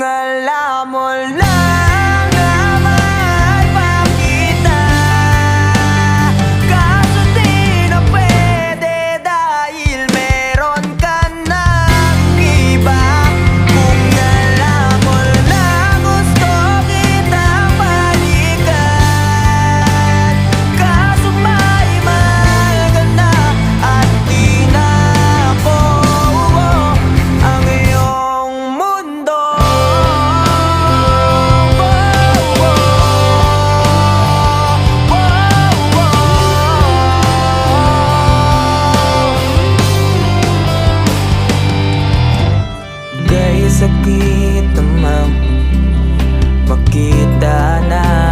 alam mo lang na mahal pa kita, kaso di na pwede dahil meron ka ng iba. Kung alam mo lang gusto kitang balikan, kaso may mahal ka na at di na ako ang iyong mundo. Kay sakit naman makita na